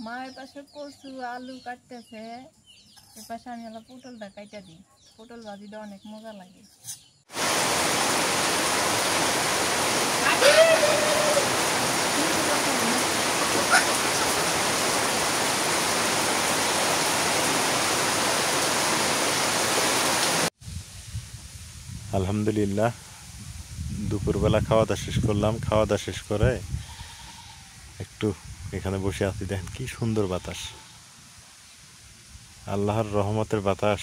মায়ের পাশে কচু আলু কাটতেছে, এর পাশে আমি হলো পটলটা কাইটা দিই। পটল ভাজিটা অনেক মজা লাগে। আলহামদুলিল্লাহ দুপুরবেলা খাওয়া দাওয়া শেষ করলাম। খাওয়া দাওয়া শেষ করে একটু এখানে বসে আছি। দেখেন কি সুন্দর বাতাস, আল্লাহর রহমতের বাতাস।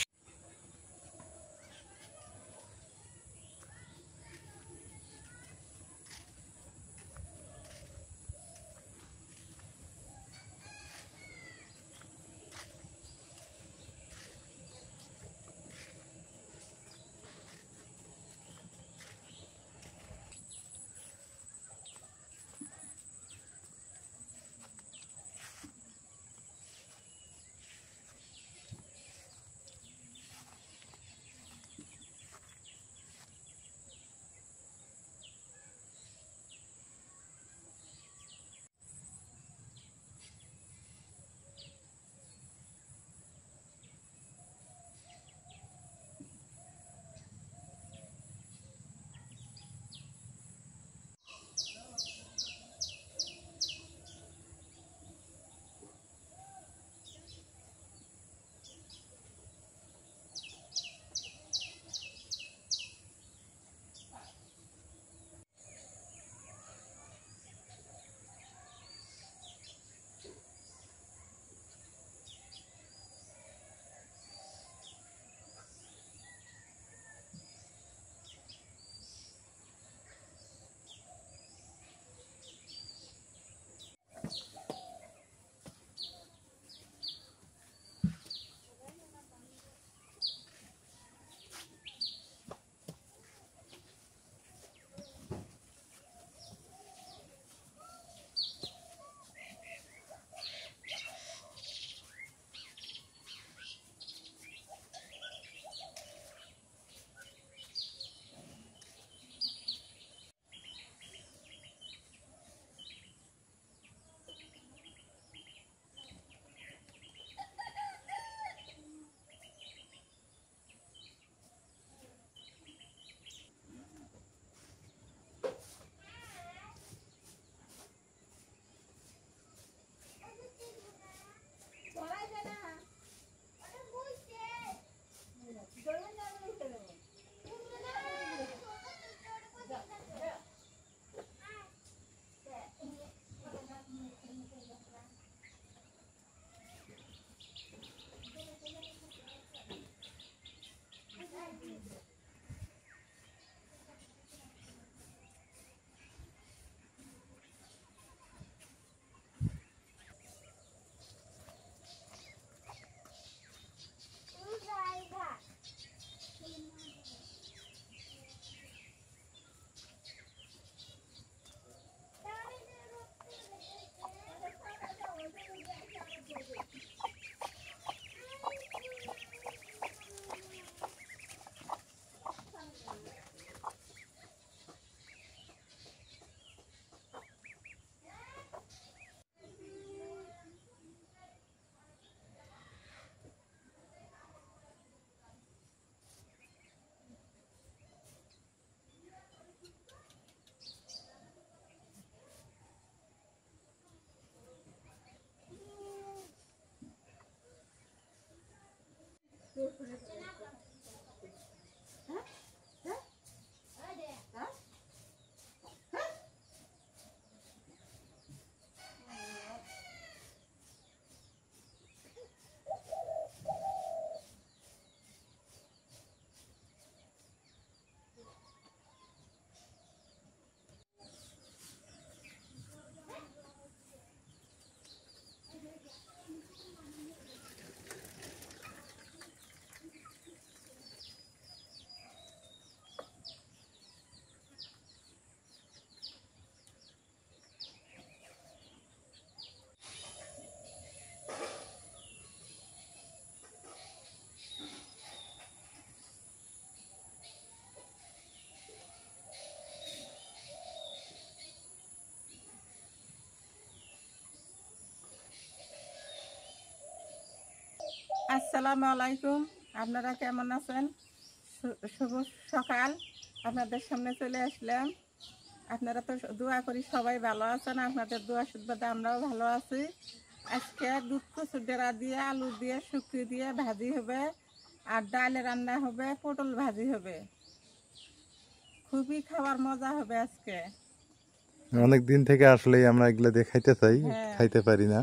আসসালামু আলাইকুম, আপনারা কেমন আছেন? শুভ সকাল, আপনাদের সামনে চলে আসলাম। আপনারা তো দোয়া করি সবাই ভালো আছেন, আপনাদের দোয়া সুবাদে আমরাও ভালো আছি। আজকে দুধ কচু ডেরা দিয়ে আলু দিয়ে শুকনো দিয়ে ভাজি হবে, আর ডাল রান্না হবে, পটল ভাজি হবে। খুবই খাবার মজা হবে আজকে। অনেক দিন থেকে আসলেই আমরা এগুলো দিয়ে খাইতে চাই, হ্যাঁ। খাইতে পারি না।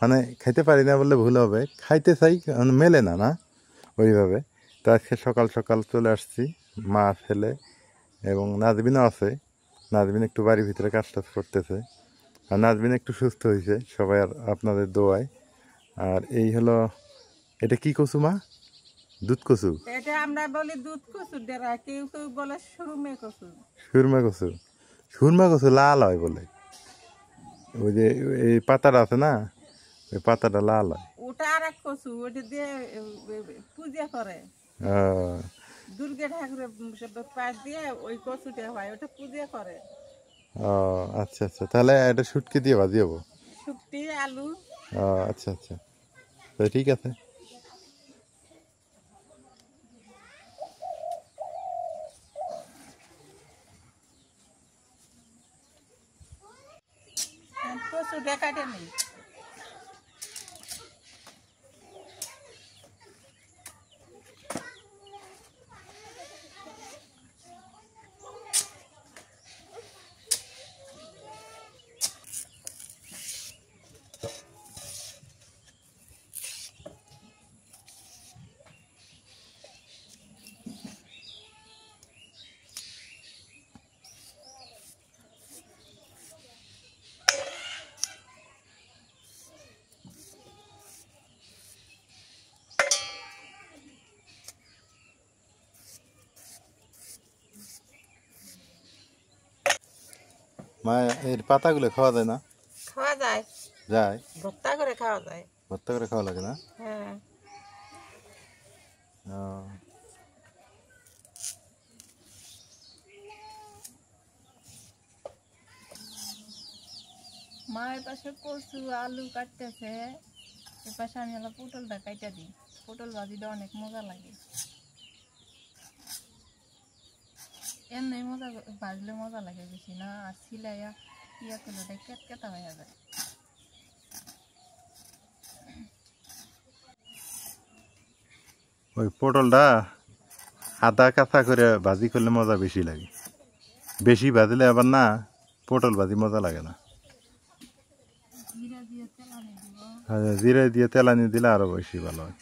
মানে খাইতে পারি না বললে ভুল হবে, খাইতে চাই, মানে মেলে না না ওইভাবে। তো আজকে সকাল সকাল চলে আসছি, মা ছেলে এবং নাজবিনও আছে। নাজবিন একটু বাড়ির ভিতরে কাজ টাজ করতেছে, আর নাজবিন একটু সুস্থ হয়েছে সবাই আর আপনাদের দোয়ায়। আর এই হলো, এটা কি কচু মা? দুধ কচু? এটা আমরা বলি দুধ কচু ডেরা, কেউ কেউ বলে সুরমে কচু। সুরমা কচু? সুরমা কচু লাল হয় বলে, ওই যে এই পাতাটা আছে না, ওই পাতাটা লাল হয়। ওটা আর এক কচু, ওটা দিয়ে পূজা করে। আহ, দুর্গা ঠাকুরের পাশ দিয়ে ওই কচুটা হয়, ওটা পূজা করে। ও আচ্ছা আচ্ছা, তাহলে এটা শুটকি দিয়ে ভাজি হবো? শুক্তি আলু। ও আচ্ছা আচ্ছা, তো ঠিক আছে। কচুটা কাটে নেই। মা এর পাতাগুলো খাওয়া যায় না? খাওয়া যায়, যায়, ভর্তা করে খাওয়া যায়। ভর্তা করে খাওয়া লাগে না? হ্যাঁ। ও, মায়ের পাশে কচু আলু কাটতেছে, এর পাশে আমি হলো পটলটা কাইটা দিই। পটল ভাজিটা অনেক মজা লাগে, এমনি মজা ভাজলে মজা লাগে বেশি না, আর সিলাইয়া ইয়া করলে ওটা কেটকেটা হয়ে যায়। ওই পটলটা আদা কাঁচা করে ভাজি করলে মজা বেশি লাগে, বেশি ভাজলে আবার না পটল ভাজি মজা লাগে না। জিরা দিয়ে তেলানি দিব। আর জিরে দিয়ে তেলানি দিলে আরো বেশি ভালো হয়।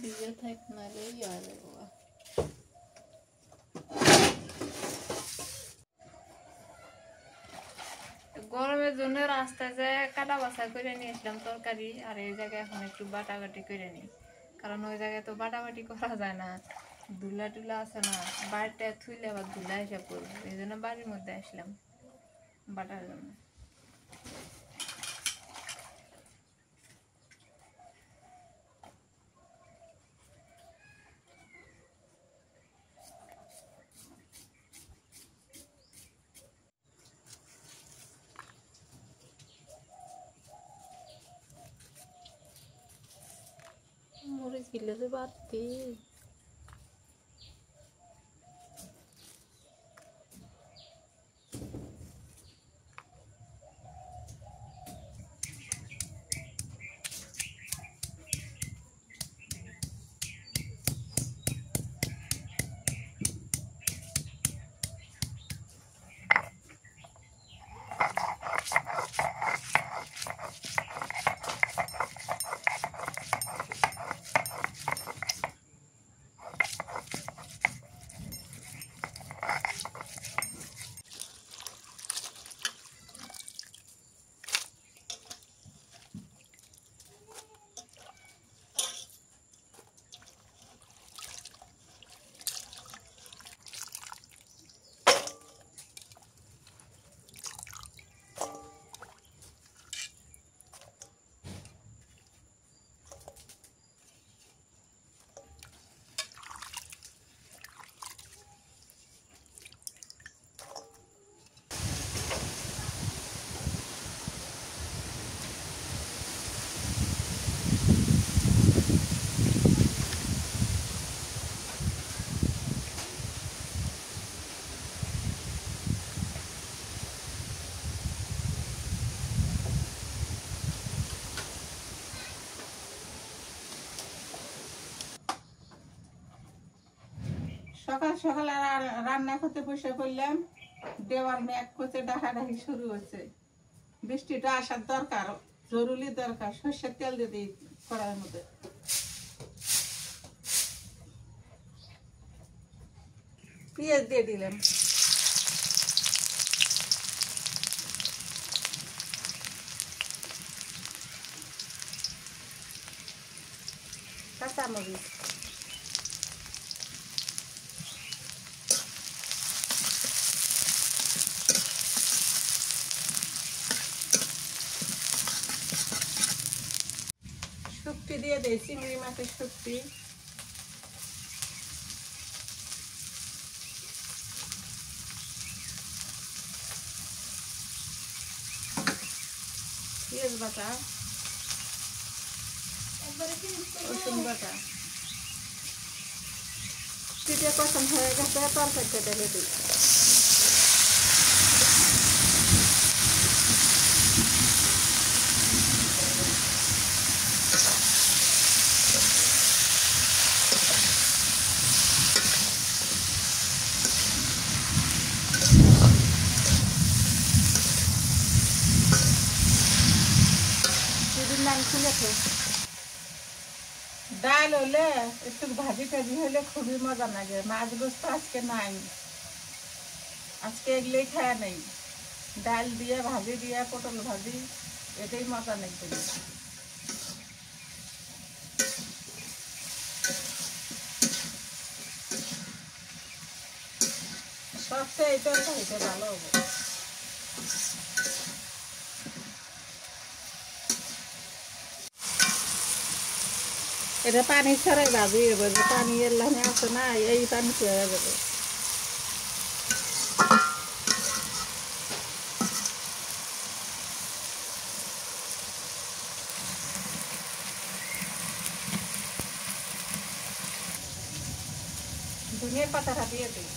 ভিজে থাক নাহলে ইয়ে হয়ে যাবে। গরমের জন্য রাস্তায় যে কাটা বাছা করে নিয়ে আসলাম তরকারি, আর এই জায়গায় এখন একটু বাটাবাটি করে নিই, কারণ ওই জায়গায় তো বাটাবাটি করা যায় না, ধুলা টুলা আছে না, বাড়িটা থুইলে আবার ধুলা এসে পড়বে, এই জন্য বাড়ির মধ্যে আসলাম বাটার জন্য। মরিচ গিলে যে বাড়তি সকাল সকাল রান্না করতে বসে পড়লাম, দেওয়ার মেঘ করতে ডাকাডাকি শুরু হচ্ছে, বৃষ্টিটা আসার দরকার, জরুরি দরকার। সর্ষের তেল দিয়ে দিই কড়াইয়ের মধ্যে, পেঁয়াজ দিয়ে দিলাম, কাঁচামরিচ, শুকটি দিয়ে দিই, চিংড়ি মাছের শুকটি, পেঁয়াজ বাটা, রসুন বাটা, পিঠে কষান হয়ে গেছে, তরকারিটা ঢেলে দিই। ডাল হলে একটু ভাজি টাজি হলে খুবই মজা লাগে, মাছ গোস্ত আজকে নাই, আজকে এগুলোই খাওয়া নেই, ডাল দিয়ে ভাজি দিয়ে পটল ভাজি, এটাই মজা নেই। সবচেয়ে এই তরকারিটা ভালো হবে। এটা পানি ছাড়াই ভাজি, এবার পানি এর লাইনে আছে না, এই পানি ছেড়ে যাবে। ধনিয়ার পাতাটা দিয়ে দিই,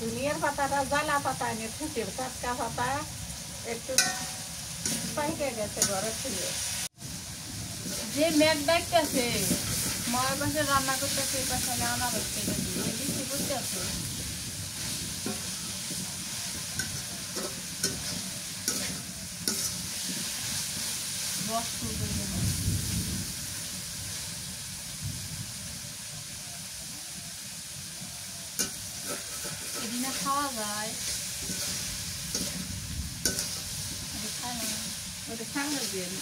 ধনিয়ার পাতাটা জ্বালা পাতা এনে ফুটের টাটকা পাতা, একটু পাইকে গেছে ঘরে ছিল। যে মেঘ ডাকতেছে ময় পাশে রান্না করতেছে, এই পাশে রান্না করতে বৃষ্টি করতেছে। বস্তু এদিনে খাওয়া যায় খায় না ওটা সামনে দিয়ে না।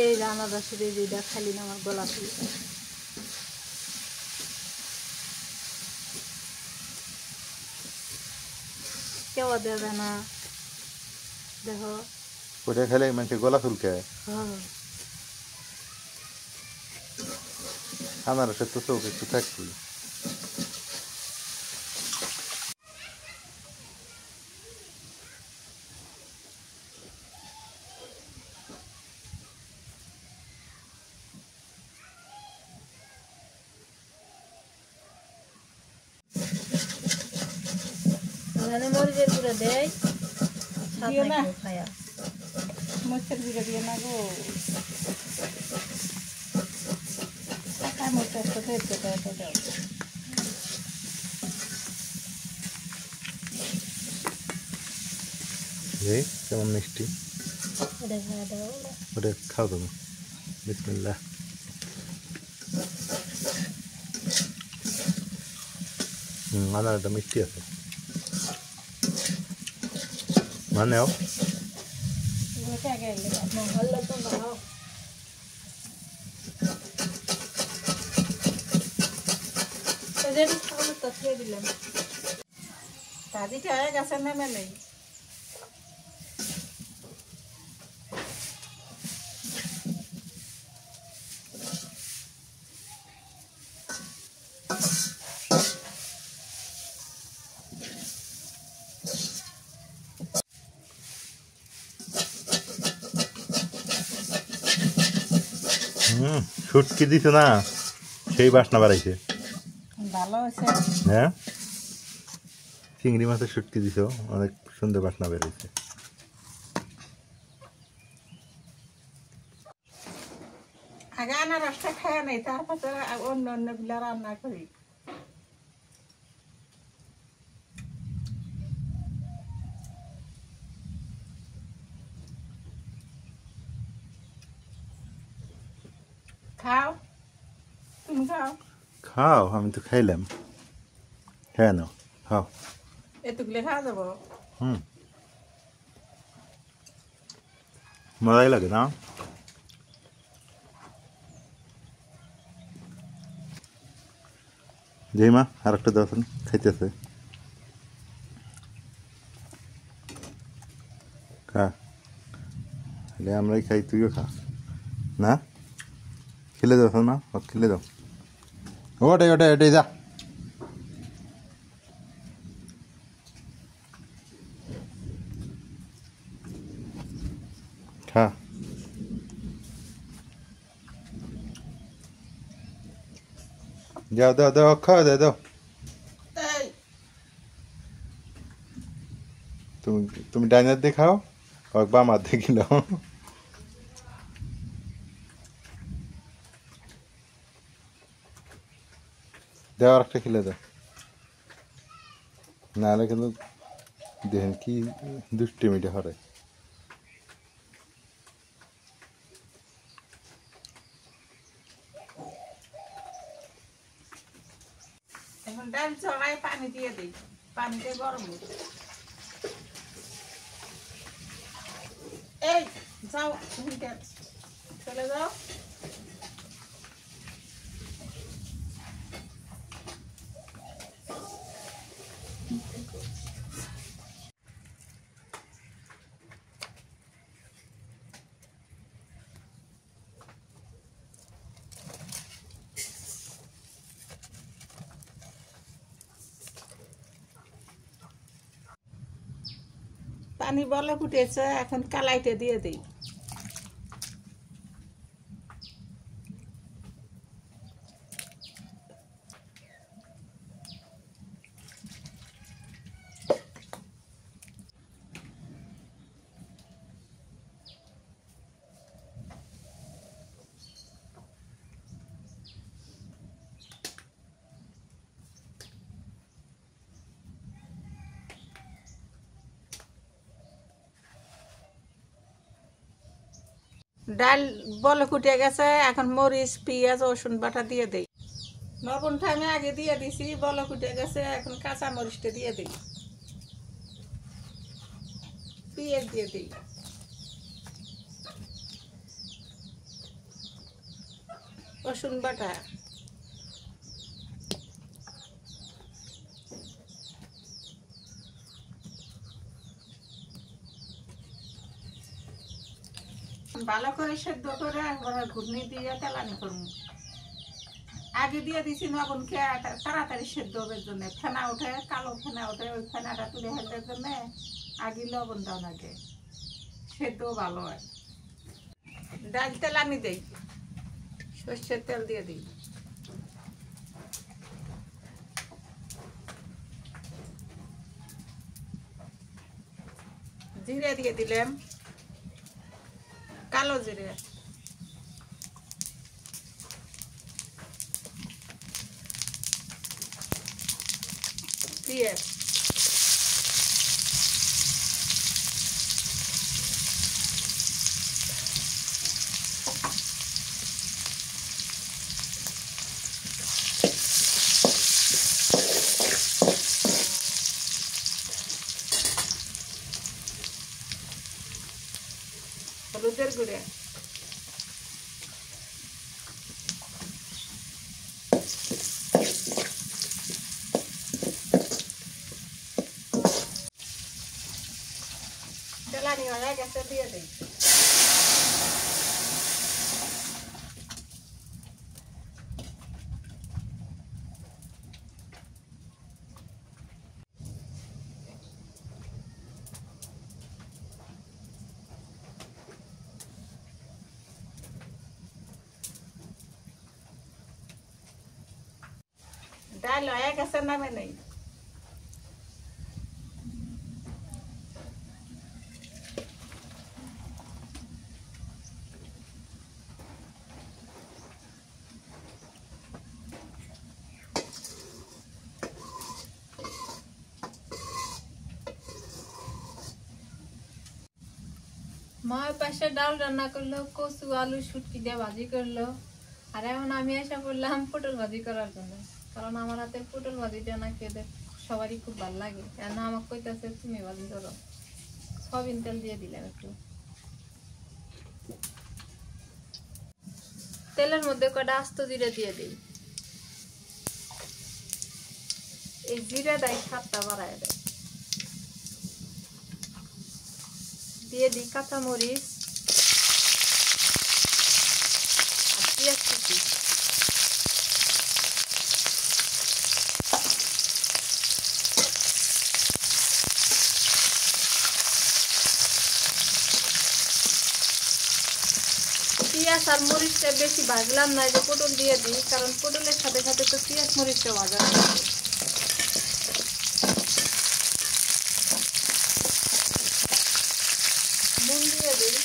এই রান্না রসের এই যেটা খালি না আমার গলা ফুল কেউ দেবে না দেখো ওটা খেলে মানুষের গলা চুলকে আনারসের তো চোখ একটু থাকছি এখানে মরিচের গুঁড়ো দেয় দিও না। খায়া মরিচের গুঁড়ো দিয়ে না গো, মরিচের সাথে একটু দাও। এই কেমন মিষ্টি ওটা খাওয়া দাও ওটা খাও তুমি বিসমিল্লাহ আনারটা মিষ্টি আছে মানেও এগুলোকে আগে এলে ভালো তো ভালো খাওয়া তো খেয়ে দিলাম দাদিটা হয়ে গেছে না মেলে শুটকি দিছ না সেই বাসনা বাড়াইছে ভালো হয়েছে। হ্যাঁ চিংড়ি মাছের শুটকি দিছ অনেক সুন্দর বাসনা বেরিয়েছে আগে আনারসটা খায় নাই, তারপর অন্য অন্য গুলা রান্না করি। খাও, তুমি খাও, খাও আমি তো খাইলাম হ্যাঁ নাও খাও এতগুলো খাওয়া যাবো। মজাই লাগে না যেই মা আর একটা দর্শন খাইতেছে খা আমরাই খাই তুইও খা না খেলে দাও শোন মা খেলে দাও ওটাই ওটাই ওটাই যা খা যাও দাও দাও খাওয়া দাও দাও এই তুমি তুমি ডাইনার দিয়ে খাও আর বাম হাত দিয়ে খেলাও দাও আর একটা খেলে দাও নাহলে কিন্তু দেখেন কি দুষ্টিমিটা হরে এখন ডাল চড়াই পানি দিয়ে দিই, পানিতে গরম হচ্ছে। এই যাও, তুমি চলে যাও। পানি বলে ফুটেছে, এখন কালাইতে দিয়ে দিই। ডাল বলে ফুটে গেছে, এখন মরিচ পেঁয়াজ রসুন বাটা দিয়ে দেই। লবণটা আমি আগে দিয়ে দিছি, বলে ফুটে গেছে, এখন কাঁচা মরিচটা দিয়ে দিই, পেঁয়াজ দিয়ে দিই, রসুন বাটা, ভালো করে সেদ্ধ করে একবার ঘুটনি দিয়ে তেলানি করবো। আগে দিয়ে দিছি লবণ খেয়ে তাড়াতাড়ি সেদ্ধ হবে জন্য, ফেনা ওঠে, কালো ফেনা ওঠে, ওই ফেনাটা তুলে ফেলতে জন্য আগে লবণ দেওয়া লাগে, সেদ্ধ ভালো হয়। ডাল তেলানি দেই, সর্ষের তেল দিয়ে দিই, জিরে দিয়ে দিলাম, কালো জিরে, পেঁয়াজ, হলুদের গুঁড়ে, তেলানি হয়ে গেছে দিয়ে দিই। ডাল হয়ে গেছে, নামে নেই। মা ওই পাশে ডাল রান্না করলো, কচু আলু শুটকি দিয়ে ভাজি করলো, আর এখন আমি এসে পড়লাম পটল ভাজি করার জন্য, কারণ আমার হাতে পটল ভাজিটা নাকি এদের সবারই খুব ভালো লাগে। কেন আমাকে কইতাছে তুমি ভাজি করো, সয়াবিন তেল দিয়ে দিলাম একটু, তেলের মধ্যে কটা আস্ত জিরে দিয়ে দিই, এই জিরে দেয় স্বাদটা বাড়ায় দেয়। দিয়ে দিই কাঁচা মরিচ আর পেঁয়াজ কুচি, পেঁয়াজ আর মরিচটা বেশি ভাজলাম না, যে পটল দিয়ে দিই, কারণ পটলের সাথে সাথে তো পেঁয়াজ মরিচটা ভাজা হবে। নুন দিয়ে দিই,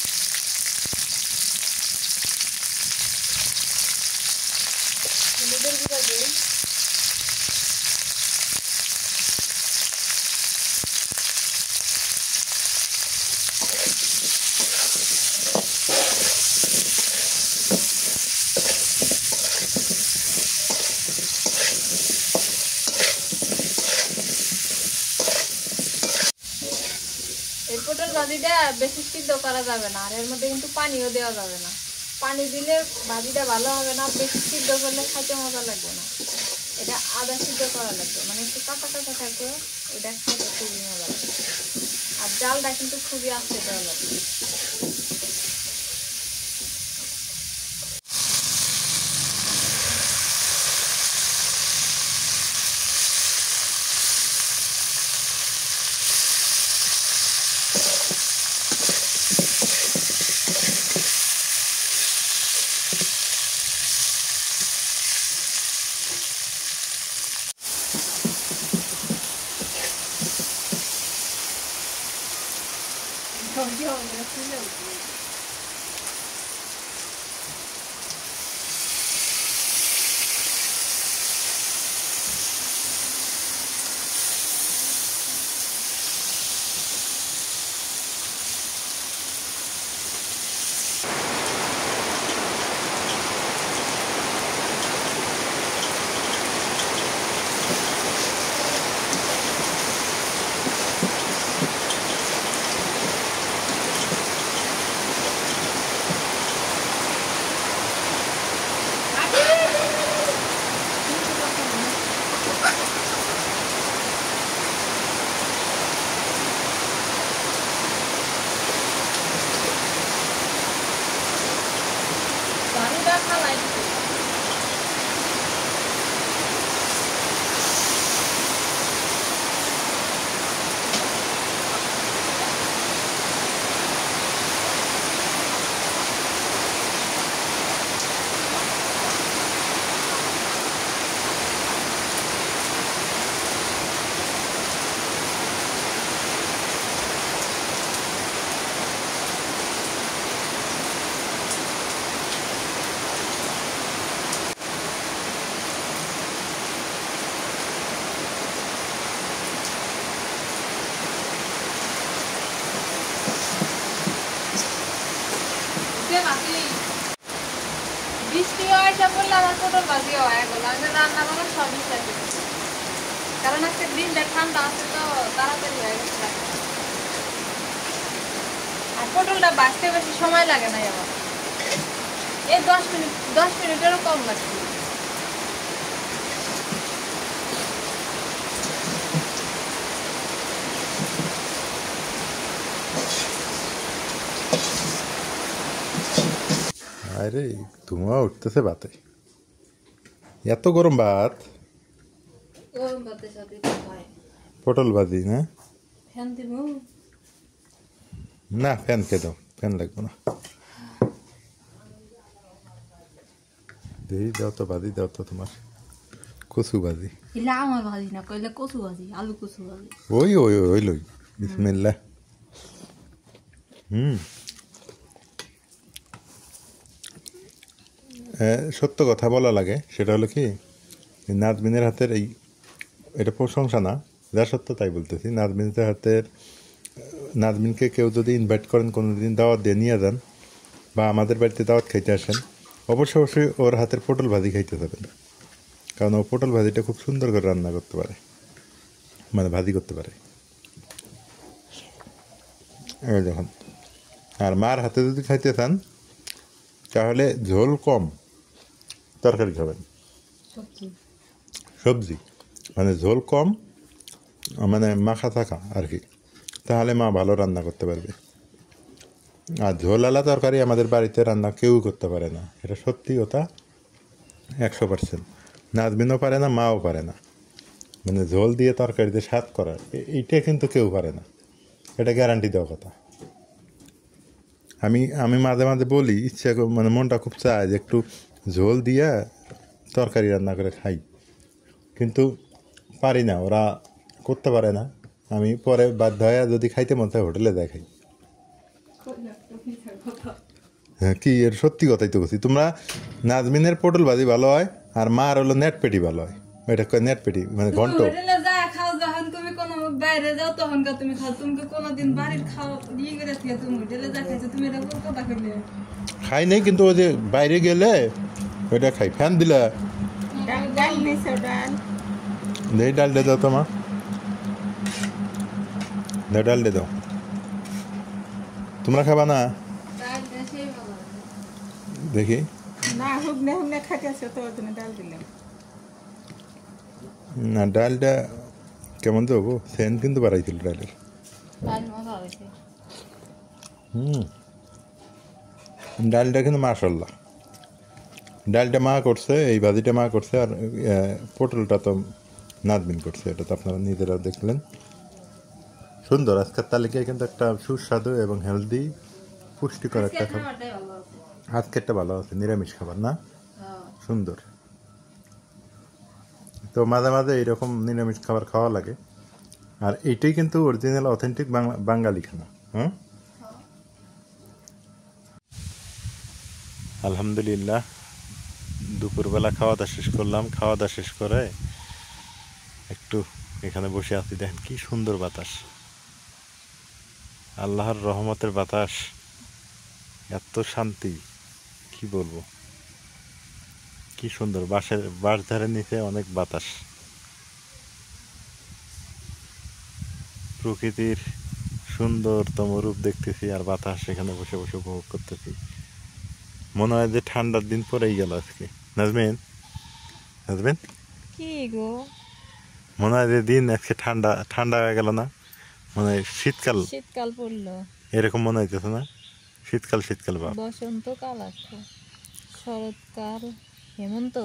হলুদের গুঁড়া দিই, এই পটল ভাজিটা বেশি সিদ্ধ করা যাবে না, আর এর মধ্যে কিন্তু পানিও দেওয়া যাবে না। পানি দিলে ভাজিটা ভালো হবে না, বেশি সিদ্ধ করলে খাইতে মজা লাগবে না। এটা আদা সিদ্ধ করা লাগবে, মানে একটু কাঁচা কাঁচা থাকবে, এটা খাইতে খুবই মজা লাগবে। আর ডালটা কিন্তু খুবই আস্তে দেওয়া লাগবে। হিসাব করলে আমার পটল ভাজি হয় গেল, আমি রান্না করার সব হিসাব করি। কারণ আজকে দিনটা ঠান্ডা আছে তো তাড়াতাড়ি হয়ে গেছে। আর পটলটা ভাজতে বেশি সময় লাগে না, আবার এই 10 মিনিটেরও কম লাগছে। আরে ধোঁয়া উঠতেছে ভাতে, এত গরম ভাত। গরম ভাতের সাথে খায় পটল ভাজি না? ফ্যান দিব না, ফ্যান খেয়ে দাও, ফ্যান লাগবে না। দেখি দাও তো, ভাজি দাও তো তোমার কচু ভাজি। ইলা আমার ভাজি না, কইলে কচু ভাজি, আলু কচু ভাজি। ওই ওই ওই লই, বিসমিল্লাহ। সত্য কথা বলা লাগে, সেটা হলো কি, নাজমিনের হাতের এই, এটা প্রশংসা না, যা সত্য তাই বলতেছি। নাজমিনের হাতের, নাজমিনকে কেউ যদি ইনভাইট করেন, কোনো দিন দাওয়াত দিয়ে নিয়ে যান, বা আমাদের বাড়িতে দাওয়াত খাইতে আসেন, অবশ্যই অবশ্যই ওর হাতের পটল ভাজি খাইতে যাবেন। কারণ ও পটল ভাজিটা খুব সুন্দর করে রান্না করতে পারে, মানে ভাজি করতে পারে। এই যখন আর মার হাতে যদি খাইতে চান, তাহলে ঝোল কম তরকারি খাবেন, সবজি মানে ঝোল কম, মানে মাখা থাকা আর কি, তাহলে মা ভালো রান্না করতে পারবে। আর ঝোলালা তরকারি আমাদের বাড়িতে রান্না কেউ করতে পারে না, এটা সত্যি কথা, 100%। নাজমিনও পারে না, মাও পারে না, মানে ঝোল দিয়ে তরকারিতে স্বাদ করা, এইটা কিন্তু কেউ পারে না, এটা গ্যারান্টি দেওয়া কথা। আমি মাঝে মাঝে বলি, ইচ্ছা মানে মনটা খুব চায় যে একটু ঝোল দিয়ে তরকারি রান্না করে খাই, কিন্তু পারি না, ওরা করতে পারে না। আমি পরে বাধ্য হয়ে যদি খাইতে মন চায় হোটেলে যাই খাই। হ্যাঁ, কি এর সত্যি কথাই তো বলছি। তোমরা নাজমিনের পটল ভাজি ভালো হয়, আর মার হলো নেট পেটি ভালো হয়। এটা কয় নেট পেটি, মানে ঘন্ট। হোটেলে যা খাও, যখন তুমি কোনো বাইরে যাও তখন তুমি খাও, তুমি কোনোদিন বাড়ির খাও দিয়ে করে তুমি হোটেলে যা খাইছো, তুমি এটা কোন কথা কইলে? খাই নাই, কিন্তু ওই যে বাইরে গেলে ওইটা খাই। ফ্যান দিলা ডাল নিছো, ডাল দেই, ডাল দিয়ে দাও তো মা, দাও ডাল দিয়ে দাও। তোমরা খাবা না? দেখি না, হুগনে হুগনে খাইতেছে তো, ওর জন্য ডাল দিলাম। না, ডালটা কেমন দেবো, সেন্ট কিন্তু বাড়াইছিল ডালের। ডালটা কিন্তু মাশাল্লাহ, ডালটা মা করছে, এই ভাজিটা মা করছে, আর পটলটা তো নাজমিন করছে, এটা তো আপনারা নিজেরা দেখলেন। সুন্দর, আজকের তালিকায় কিন্তু একটা সুস্বাদু এবং হেলদি পুষ্টিকর একটা খাবার। আজকেরটা ভালো আছে, নিরামিষ খাবার না, সুন্দর। তো মাঝে মাঝে এইরকম নিরামিষ খাবার খাওয়া লাগে, আর এইটাই কিন্তু অরিজিনাল অথেন্টিক বাঙালি খানা। আলহামদুলিল্লাহ, দুপুরবেলা খাওয়া দাওয়া শেষ করলাম। খাওয়া দাওয়া শেষ করে একটু এখানে বসে আছি, দেখেন কি সুন্দর বাতাস, আল্লাহর রহমতের বাতাস, এত শান্তি, কি বলবো, কি সুন্দর। বাঁশ ধারের নিচে অনেক বাতাস, প্রকৃতির সুন্দরতম রূপ দেখতেছি, আর বাতাস এখানে বসে বসে উপভোগ করতেছি। মনে হয় যে ঠান্ডার দিন পরেই গেল আজকে। নাজমিন, নাজমিন, কি গো, মনে হয় যে দিন আজকে ঠান্ডা ঠান্ডা হয়ে গেল না, মনে হয় শীতকাল শীতকাল পড়লো, এরকম মনে হইতেছে না? শীতকাল শীতকাল ভাব। বসন্তকাল আসছে, শরৎকাল, হেমন্ত,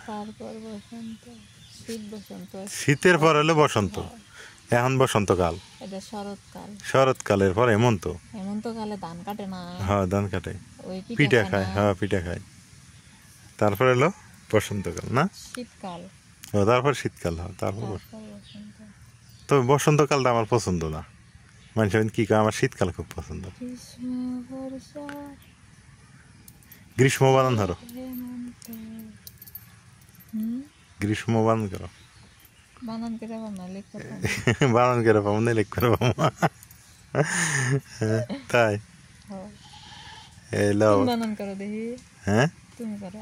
তারপর বসন্ত, শীত বসন্ত, শীতের পর হলো বসন্ত, এখন বসন্তকাল, এটা শরৎকাল, শরৎকালের পর হেমন্ত। হেমন্তকালে ধান কাটে না, হ্যাঁ, ধান কাটে, ওই পিঠা খায়, হ্যাঁ পিঠা খায়, তারপর এলো বসন্তকাল না, শীতকাল, ও তারপর শীতকাল, হয় তারপর তারপর বসন্ত, তবে বসন্তকালটা আমার পছন্দ না। মানুষ কি কয়, আমার শীতকাল খুব পছন্দ। গ্রীষ্ম, বর্ষা, গ্রীষ্ম বানান ধরো, হেমন্ত, গ্রীষ্ম বানান করো, বানান করে না লিখতে বানান করে পাবো না, লিখ করে পাবো। তাই এলো, বানান করো দেখি, হ্যাঁ তুমি করো।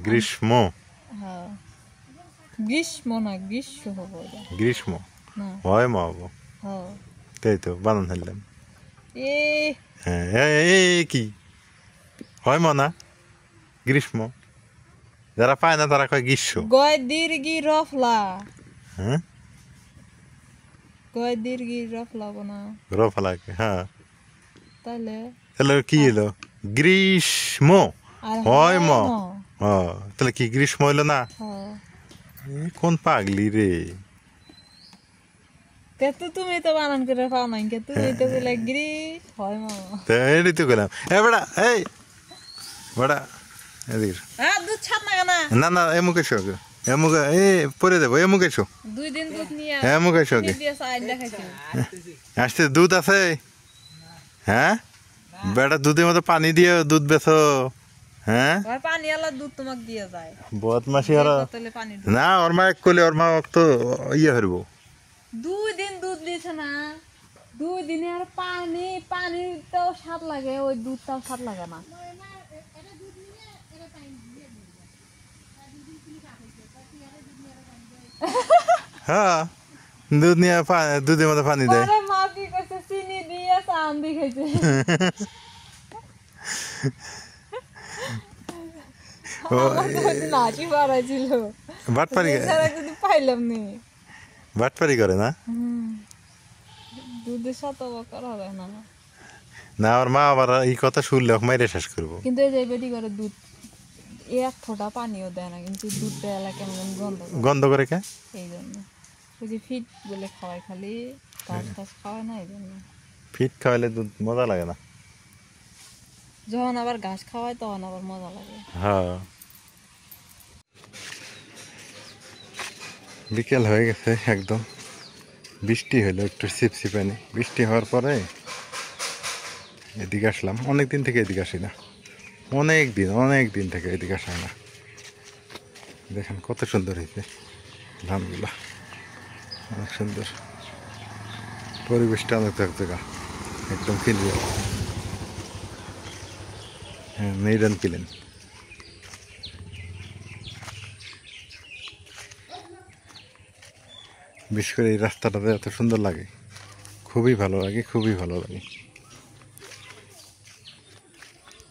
গ্রীষ্ম হ্যাঁ গ্রীষ্ম না গ্রীষ্ম হবো ওটা। গ্রীষ্ম না হয় মা হবো হ্যাঁ তাই তো বানান ফেললাম এ হ্যাঁ কি হয় মা না গ্রীষ্ম যারা পায় না তারা কয় গ্রীষ্ম গয় দীর্ঘি রফলা হ্যাঁ গয় দীর্ঘি রফলা না রফালাকে হ্যাঁ তাহলে তাহলে কি এলো গ্রীষ্ম আর হয় ম ম। ও তাহলে কি গ্রীষ্ম হইলো না হ্যাঁ এ কোন পাগলি রে কিন্তু তুমি তো বানান করে পাও না কিন্তু তুমি তো বলে গ্রীষ হয় মা তা এটাই তো গেলাম বেড়া এই বেড়া এদিকে এসো। হ্যাঁ দুধ ছাপ না কেন না না এ মুখে এসো আগে। এ মুখে এ পরে দেবো এ মুখে এসো 2 দিন দুধ নিয়ে হ্যাঁ মুখে এসো আগে দিয়ে সাইড দেখাইছি আসতে দুধ আছে হ্যাঁ বেটা দুধের মধ্যে পানি দিয়ে দুধ বেছো হ্যাঁ আর পানি আলা দুধ তোমাকে দিয়ে যায় বদমাসি আর বোতলে পানি না ওর মা এক কোলে ওর মা তো ইয়ে হইব 2 দিন দুধ দিয়েছে না 2 দিনে আর পানিটাও স্বাদ লাগে ওই দুধটাও স্বাদ লাগে না হ্যাঁ দুধ নিয়ে দুধের মধ্যে পানি দেয় আরে মা কি কইছে চিনি দিয়ে চান দি খাইছে ও নাচি পারাইছিল বাটপারি সারা যদি পাইলাম নি বাটপারি করে না দুধের সাথে করা যায় না না ওর মা আবার এই কথা শুনলে ওকে মাইরে শেষ করবো কিন্তু এই যে বেটি করে দুধ এক ফোঁটা পানিও দেয় না কিন্তু দুধটা এলা কেমন গন্ধ করে। গন্ধ করে কে এই জন্য ওই যে ফিট বলে খাওয়াই খালি ঘাস টাস খাওয়ায় না এই জন্য ফিট খাওয়াইলে দুধ মজা লাগে না যখন আবার ঘাস খাওয়ায় তখন আবার মজা লাগে হ্যাঁ বিকেল হয়ে গেছে একদম বৃষ্টি হলো একটু সিপসিপানি বৃষ্টি হওয়ার পরে এদিকে আসলাম অনেক দিন থেকে এদিকে আসি না অনেক দিন থেকে এদিকে আসা হয় না দেখেন কত সুন্দর হয়েছে ধানগুলো অনেক সুন্দর পরিবেশটা অনেক জায়গা একদম ক্লিয়ার হ্যাঁ মেইডান ক্লিন বিশেষ করে এই রাস্তাটাতে এত সুন্দর লাগে খুবই ভালো লাগে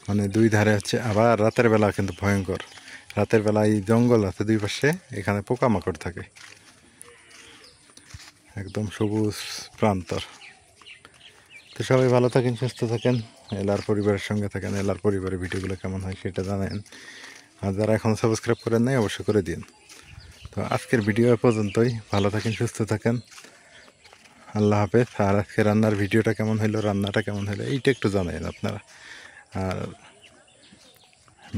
মানে দুই ধারে হচ্ছে আবার রাতের বেলা কিন্তু ভয়ঙ্কর রাতের বেলা এই জঙ্গল আছে দুই পাশে এখানে পোকামাকড় থাকে একদম সবুজ প্রান্তর তো সবাই ভালো থাকেন সুস্থ থাকেন এলার পরিবারের সঙ্গে থাকেন এলার পরিবারের ভিডিওগুলো কেমন হয় সেটা জানেন আর যারা এখন সাবস্ক্রাইব করেন নাই অবশ্যই করে দিন তো আজকের ভিডিও পর্যন্তই ভালো থাকেন সুস্থ থাকেন আল্লাহ হাফেজ আর আজকে রান্নার ভিডিওটা কেমন হইলো রান্নাটা কেমন হইলো এইটা একটু জানাবেন আপনারা আর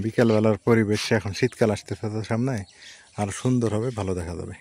বিকালবেলার পরিবেশে এখন শীতকাল আসতেছে তো সামনে আর সুন্দর হবে ভালো দেখা যাবে